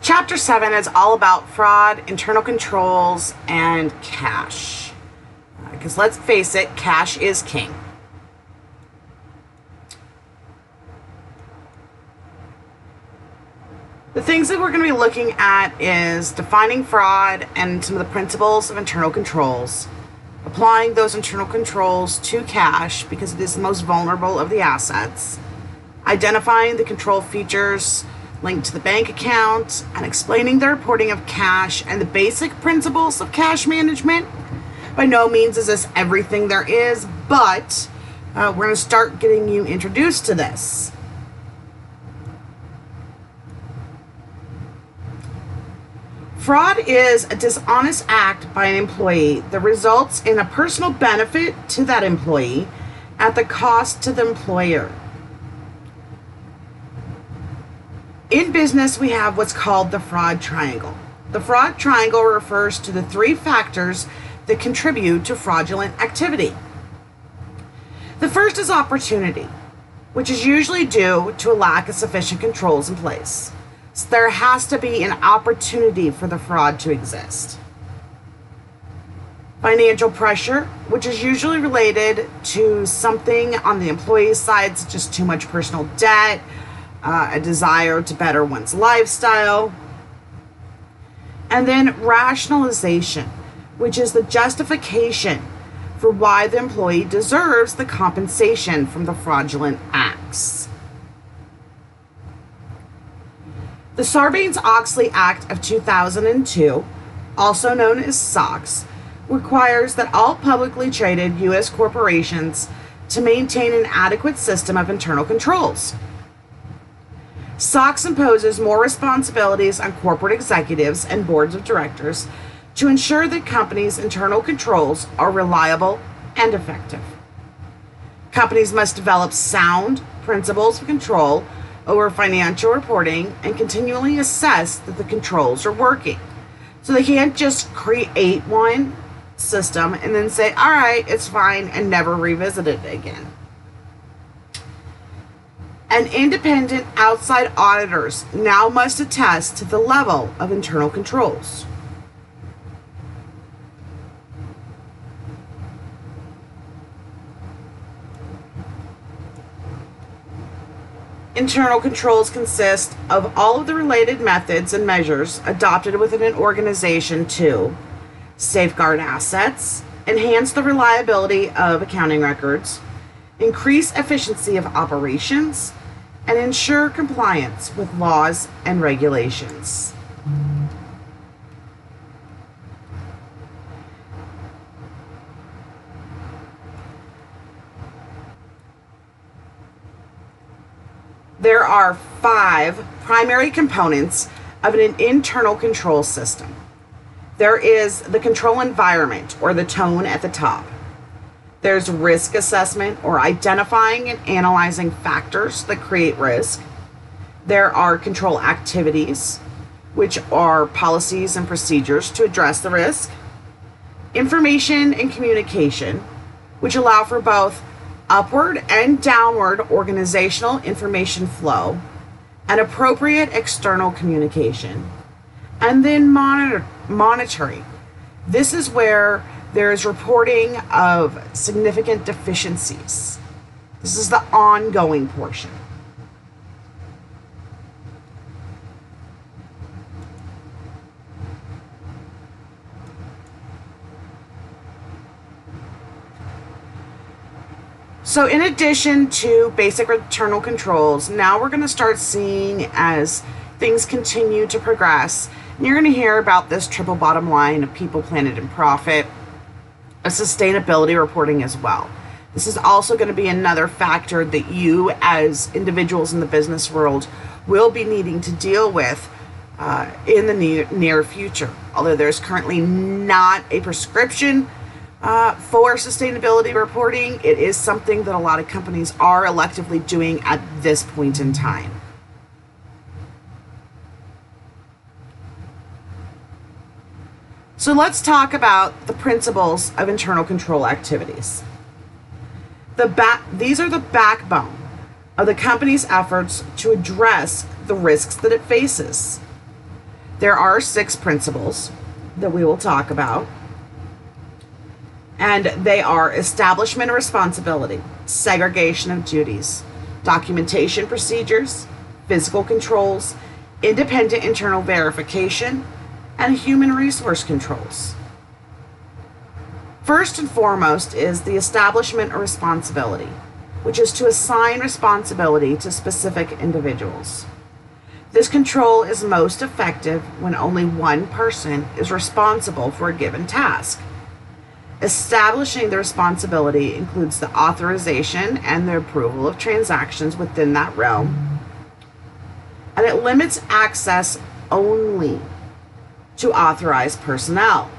Chapter 7 is all about fraud, internal controls, and cash. Because let's face it, cash is king. The things that we're going to be looking at is defining fraud and some of the principles of internal controls, applying those internal controls to cash because it is the most vulnerable of the assets, identifying the control features linked to the bank account, and explaining the reporting of cash and the basic principles of cash management. By no means is this everything there is, but we're going to start getting you introduced to this. Fraud is a dishonest act by an employee that results in a personal benefit to that employee at the cost to the employer. In business, we have what's called the fraud triangle. The fraud triangle refers to the three factors that contribute to fraudulent activity. The first is opportunity, which is usually due to a lack of sufficient controls in place. So there has to be an opportunity for the fraud to exist. Financial pressure, which is usually related to something on the employee's side, such as too much personal debt, a desire to better one's lifestyle. And then rationalization, which is the justification for why the employee deserves the compensation from the fraudulent acts. The Sarbanes-Oxley Act of 2002, also known as SOX, requires that all publicly traded U.S. corporations to maintain an adequate system of internal controls. SOX imposes more responsibilities on corporate executives and boards of directors to ensure that companies' internal controls are reliable and effective. Companies must develop sound principles of control over financial reporting and continually assess that the controls are working. So they can't just create one system and then say, all right, it's fine, and never revisit it again. And independent outside auditors now must attest to the level of internal controls. Internal controls consist of all of the related methods and measures adopted within an organization to safeguard assets, enhance the reliability of accounting records, increase efficiency of operations, and ensure compliance with laws and regulations. There are 5 primary components of an internal control system. There is the control environment, or the tone at the top. There's risk assessment, or identifying and analyzing factors that create risk. There are control activities, which are policies and procedures to address the risk. Information and communication, which allow for both upward and downward organizational information flow, and appropriate external communication. And then monitoring. This is where there is reporting of significant deficiencies. This is the ongoing portion. So in addition to basic internal controls, now we're going to start seeing, as things continue to progress, and you're going to hear about this triple bottom line of people, planet, and profit, a sustainability reporting as well. This is also going to be another factor that you as individuals in the business world will be needing to deal with in the near future. Although there's currently not a prescription for sustainability reporting, it is something that a lot of companies are electively doing at this point in time. So let's talk about the principles of internal control activities. These are the backbone of the company's efforts to address the risks that it faces. There are 6 principles that we will talk about, and they are establishment of responsibility, segregation of duties, documentation procedures, physical controls, independent internal verification, and human resource controls. First and foremost is the establishment of responsibility, which is to assign responsibility to specific individuals. This control is most effective when only one person is responsible for a given task. Establishing the responsibility includes the authorization and the approval of transactions within that realm, and it limits access only to authorized personnel.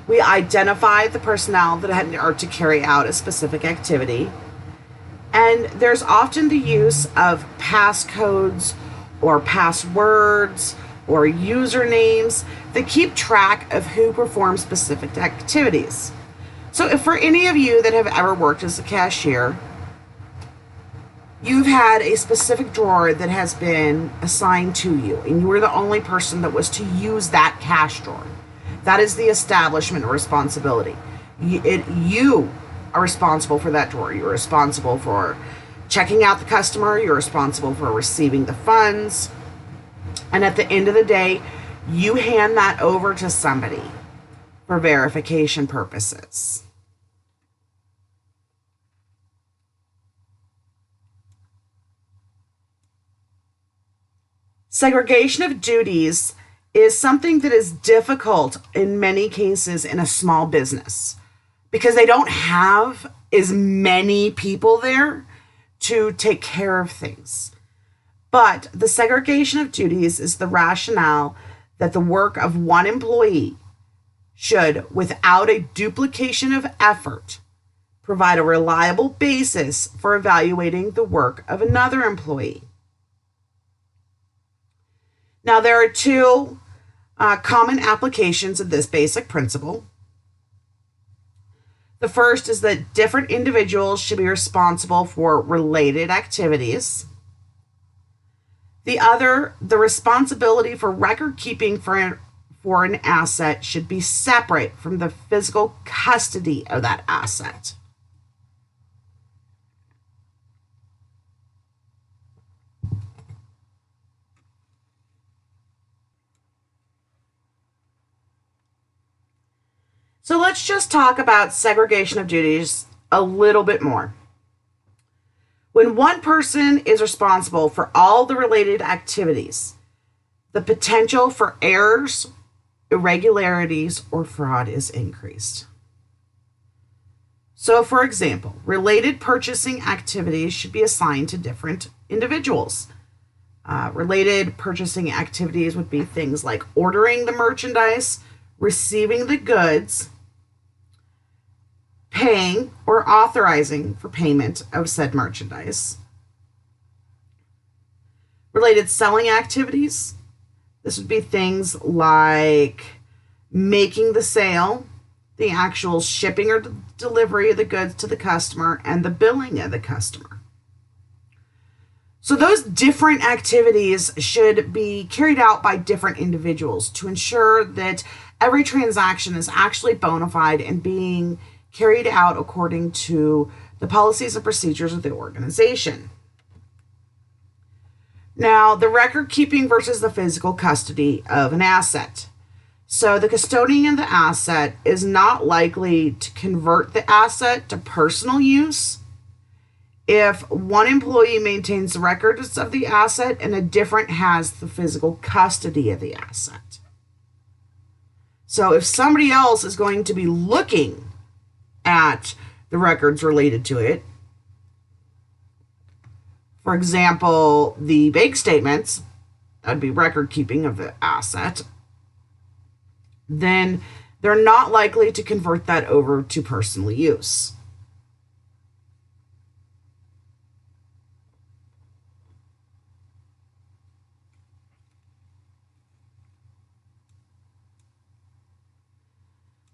We identify the personnel that are to carry out a specific activity, and there's often the use of passcodes or passwords or usernames that keep track of who performs specific activities. So if for any of you that have ever worked as a cashier, you've had a specific drawer that has been assigned to you, and you were the only person that was to use that cash drawer. That is the establishment of responsibility. You are responsible for that drawer. You're responsible for checking out the customer. You're responsible for receiving the funds. And at the end of the day, you hand that over to somebody for verification purposes. Segregation of duties is something that is difficult in many cases in a small business because they don't have as many people there to take care of things. But the segregation of duties is the rationale that the work of one employee should, without a duplication of effort, provide a reliable basis for evaluating the work of another employee. Now, there are 2 common applications of this basic principle. The first is that different individuals should be responsible for related activities. The other, the responsibility for record keeping for an asset should be separate from the physical custody of that asset. So let's just talk about segregation of duties a little bit more. When one person is responsible for all the related activities, the potential for errors, irregularities, or fraud is increased. So, for example, related purchasing activities should be assigned to different individuals. Related purchasing activities would be things like ordering the merchandise, receiving the goods, paying or authorizing for payment of said merchandise. Related selling activities, this would be things like making the sale, the actual shipping or delivery of the goods to the customer, and the billing of the customer. So those different activities should be carried out by different individuals to ensure that every transaction is actually bona fide and being carried out according to the policies and procedures of the organization. Now, the record keeping versus the physical custody of an asset. So the custodian of the asset is not likely to convert the asset to personal use if one employee maintains the records of the asset and a different has the physical custody of the asset. So if somebody else is going to be looking at the records related to it, for example, the bank statements, that would be record keeping of the asset, then they're not likely to convert that over to personal use.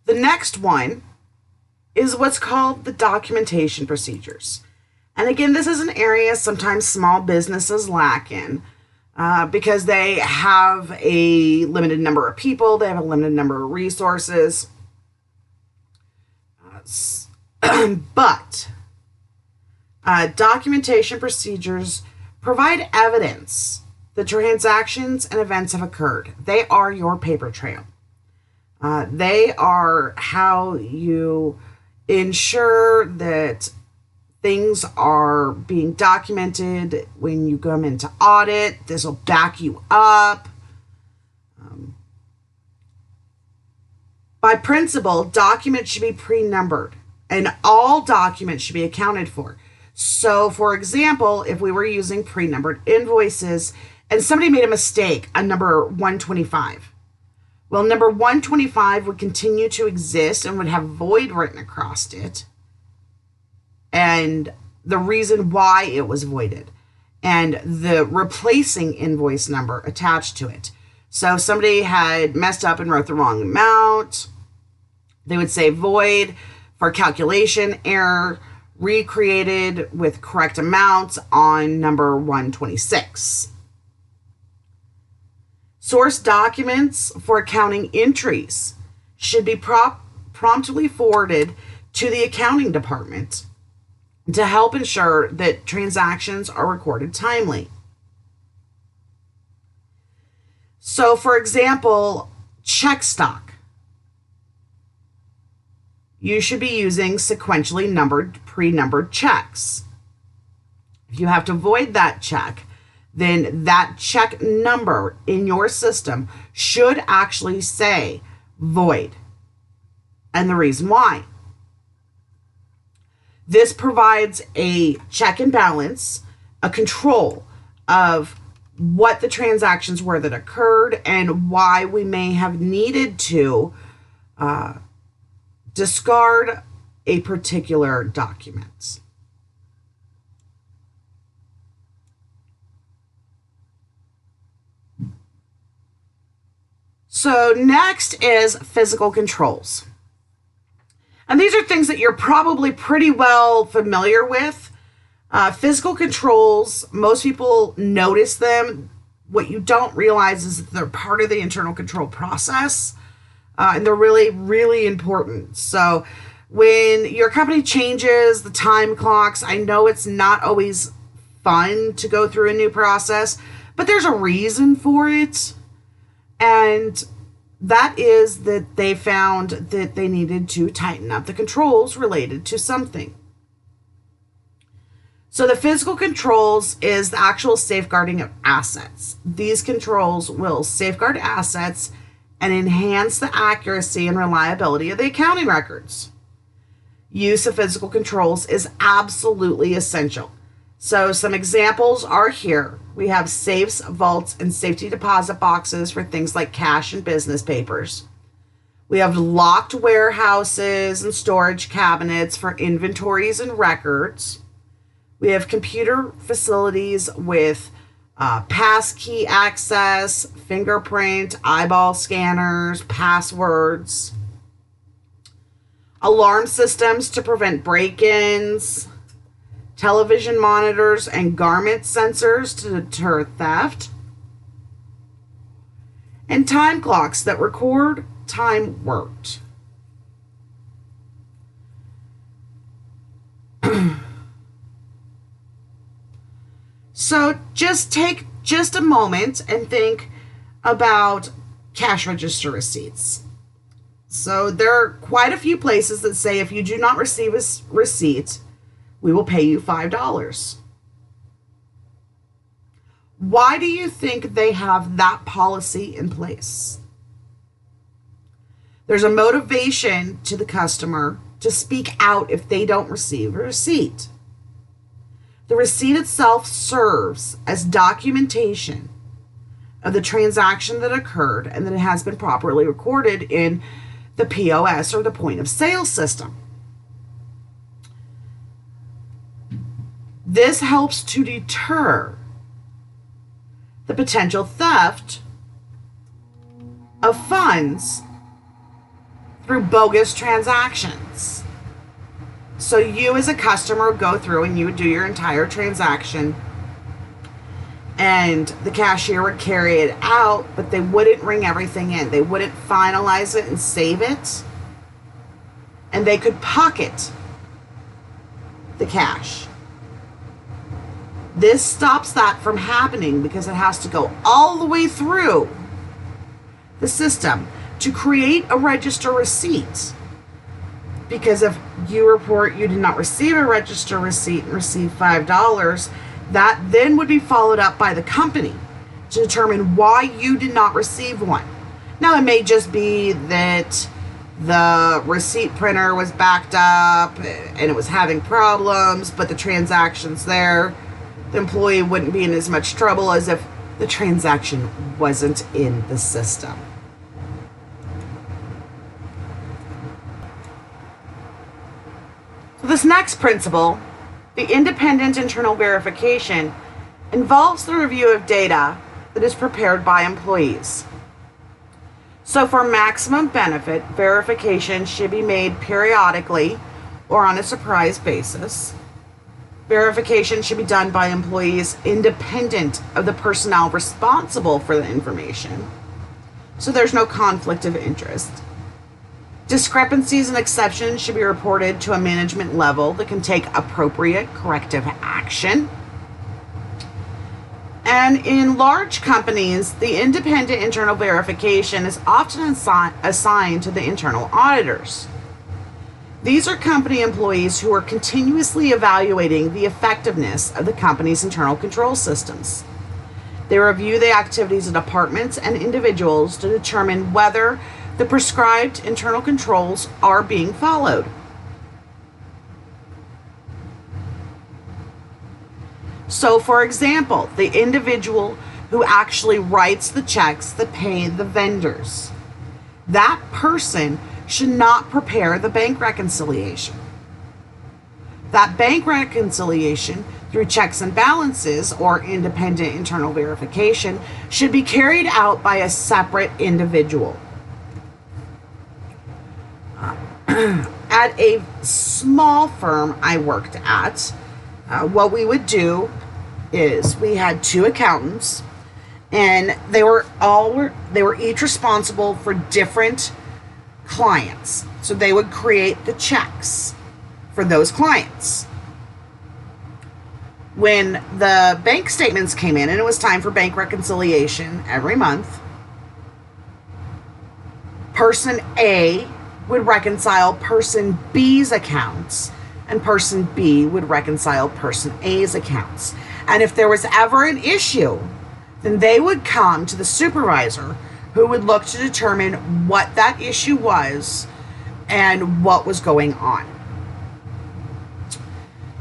The next one is what's called the documentation procedures. And again, this is an area sometimes small businesses lack in, because they have a limited number of people, they have a limited number of resources. But documentation procedures provide evidence the transactions and events have occurred. They are your paper trail. They are how you ensure that things are being documented when you come into audit. This will back you up. By principle, documents should be pre-numbered, and all documents should be accounted for. So, for example, if we were using pre-numbered invoices and somebody made a mistake on number 125, well, number 125 would continue to exist and would have void written across it, and the reason why it was voided, and the replacing invoice number attached to it. So if somebody had messed up and wrote the wrong amount, they would say void for calculation error, recreated with correct amounts on number 126. Source documents for accounting entries should be promptly forwarded to the accounting department to help ensure that transactions are recorded timely. So, for example, check stock. You should be using sequentially numbered, pre-numbered checks. If you have to void that check, then that check number in your system should actually say void, and the reason why. This provides a check and balance, a control of what the transactions were that occurred and why we may have needed to discard a particular document. So next is physical controls. And these are things that you're probably pretty well familiar with. Physical controls, most people notice them. What you don't realize is that they're part of the internal control process. And they're really, really important. So when your company changes the time clocks, I know it's not always fun to go through a new process, but there's a reason for it. And that is that they found that they needed to tighten up the controls related to something. So the physical controls is the actual safeguarding of assets. These controls will safeguard assets and enhance the accuracy and reliability of the accounting records. Use of physical controls is absolutely essential. So some examples are here. We have safes, vaults, and safety deposit boxes for things like cash and business papers. We have locked warehouses and storage cabinets for inventories and records. We have computer facilities with passkey access, fingerprint, eyeball scanners, passwords. Alarm systems to prevent break-ins. Television monitors and garment sensors to deter theft, and time clocks that record time worked. So just take just a moment and think about cash register receipts. So there are quite a few places that say if you do not receive a receipt, we will pay you $5. Why do you think they have that policy in place? There's a motivation to the customer to speak out if they don't receive a receipt. The receipt itself serves as documentation of the transaction that occurred and that it has been properly recorded in the POS or the point of sale system. This helps to deter the potential theft of funds through bogus transactions. So you as a customer would go through and you would do your entire transaction and the cashier would carry it out, but they wouldn't ring everything in. They wouldn't finalize it and save it, and they could pocket the cash. This stops that from happening because it has to go all the way through the system to create a register receipt. Because if you report you did not receive a register receipt and receive $5, that then would be followed up by the company to determine why you did not receive one. Now, it may just be that the receipt printer was backed up and it was having problems, but the transaction's there. The employee wouldn't be in as much trouble as if the transaction wasn't in the system. So this next principle, the independent internal verification, involves the review of data that is prepared by employees. So for maximum benefit, verification should be made periodically or on a surprise basis. Verification should be done by employees independent of the personnel responsible for the information, so there's no conflict of interest. Discrepancies and exceptions should be reported to a management level that can take appropriate corrective action. And in large companies, the independent internal verification is often assigned to the internal auditors. These are company employees who are continuously evaluating the effectiveness of the company's internal control systems. They review the activities of departments and individuals to determine whether the prescribed internal controls are being followed. So, for example, the individual who actually writes the checks that pay the vendors, that person should not prepare the bank reconciliation. That bank reconciliation through checks and balances or independent internal verification should be carried out by a separate individual. At a small firm I worked at, what we would do is we had two accountants, and they were each responsible for different clients. So they would create the checks for those clients. When the bank statements came in and it was time for bank reconciliation every month, person A would reconcile person B's accounts, and person B would reconcile person A's accounts. And if there was ever an issue, then they would come to the supervisor, who would look to determine what that issue was and what was going on.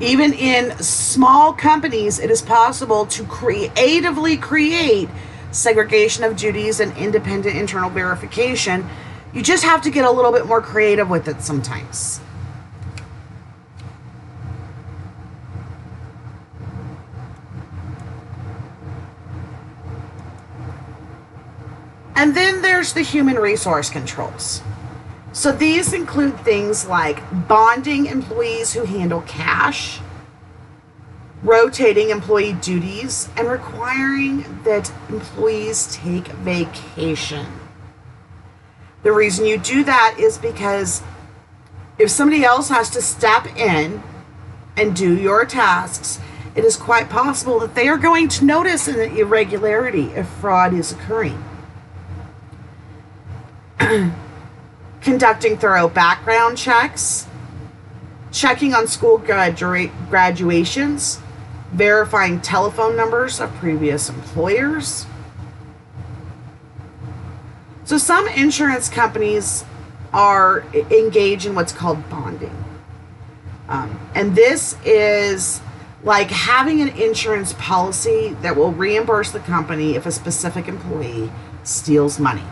Even in small companies, it is possible to creatively create segregation of duties and independent internal verification. You just have to get a little bit more creative with it sometimes. And then there's the human resource controls. So these include things like bonding employees who handle cash, rotating employee duties, and requiring that employees take vacation. The reason you do that is because if somebody else has to step in and do your tasks, it is quite possible that they are going to notice an irregularity if fraud is occurring. Conducting thorough background checks, checking on school graduations, verifying telephone numbers of previous employers. So some insurance companies are engaged in what's called bonding. And this is like having an insurance policy that will reimburse the company if a specific employee steals money.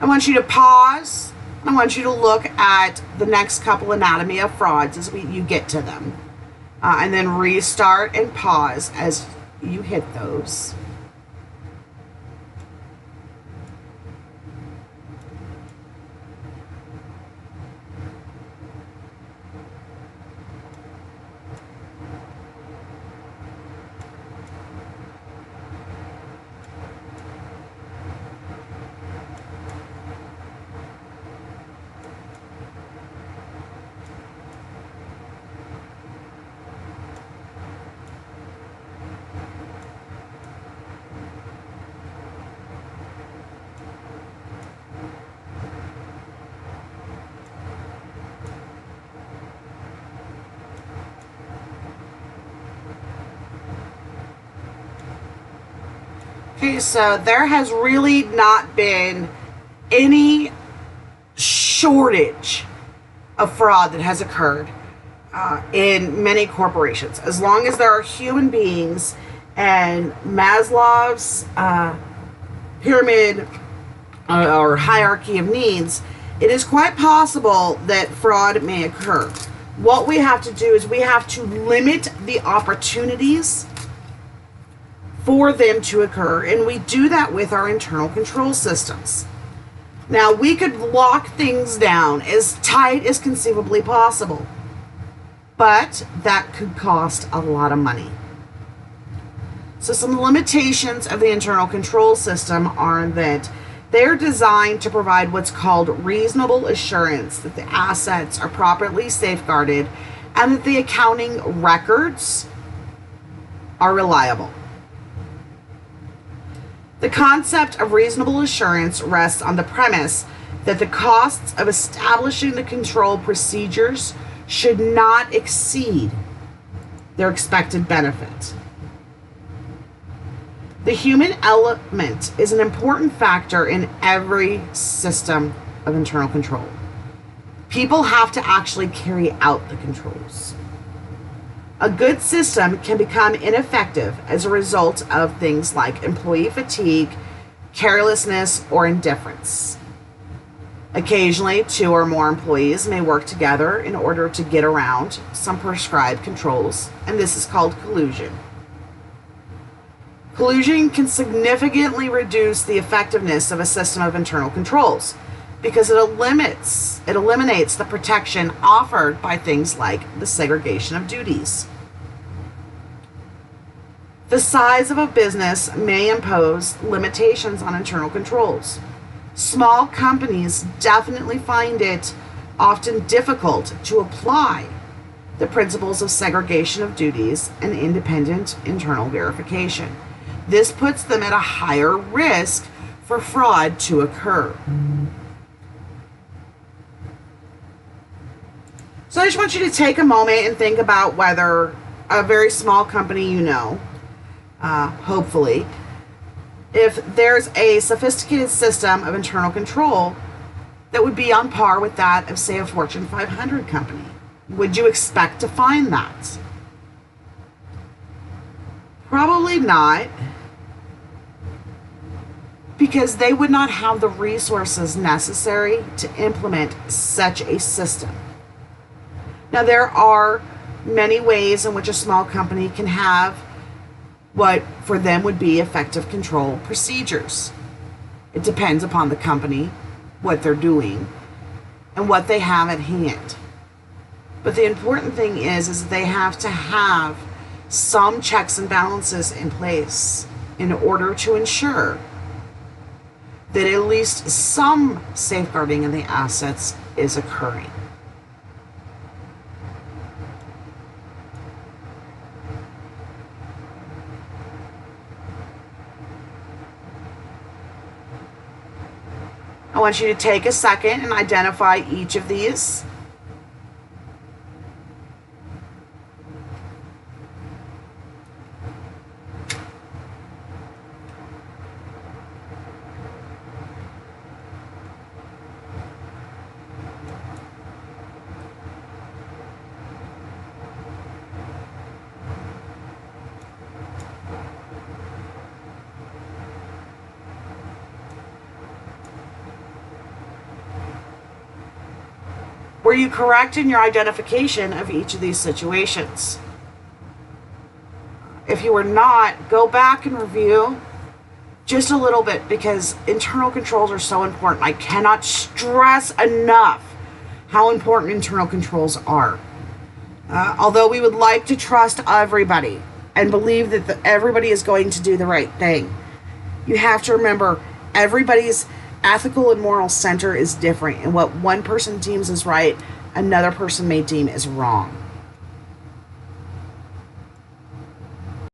I want you to pause. I want you to look at the next couple anatomy of frauds as you get to them. And then restart and pause as you hit those. Okay, so there has really not been any shortage of fraud that has occurred in many corporations. As long as there are human beings, and Maslow's pyramid or hierarchy of needs, it is quite possible that fraud may occur. What we have to do is we have to limit the opportunities for them to occur, and we do that with our internal control systems. Now, we could lock things down as tight as conceivably possible, but that could cost a lot of money. So some limitations of the internal control system are that they're designed to provide what's called reasonable assurance that the assets are properly safeguarded and that the accounting records are reliable. The concept of reasonable assurance rests on the premise that the costs of establishing the control procedures should not exceed their expected benefit. The human element is an important factor in every system of internal control. People have to actually carry out the controls. A good system can become ineffective as a result of things like employee fatigue, carelessness, or indifference. Occasionally, two or more employees may work together in order to get around some prescribed controls, and this is called collusion. Collusion can significantly reduce the effectiveness of a system of internal controls because it eliminates the protection offered by things like the segregation of duties. The size of a business may impose limitations on internal controls. Small companies definitely find it often difficult to apply the principles of segregation of duties and independent internal verification. This puts them at a higher risk for fraud to occur. So I just want you to take a moment and think about whether a very small company you know, hopefully, if there's a sophisticated system of internal control that would be on par with that of, say, a Fortune 500 company. Would you expect to find that? Probably not, because they would not have the resources necessary to implement such a system. Now, there are many ways in which a small company can have what for them would be effective control procedures. It depends upon the company, what they're doing, and what they have at hand. But the important thing is they have to have some checks and balances in place in order to ensure that at least some safeguarding of the assets is occurring. I want you to take a second and identify each of these. Were you correct in your identification of each of these situations? If you were not, go back and review just a little bit, because internal controls are so important. I cannot stress enough how important internal controls are. Although we would like to trust everybody and believe that everybody is going to do the right thing, you have to remember everybody's ethical and moral center is different, and what one person deems as right, another person may deem as wrong.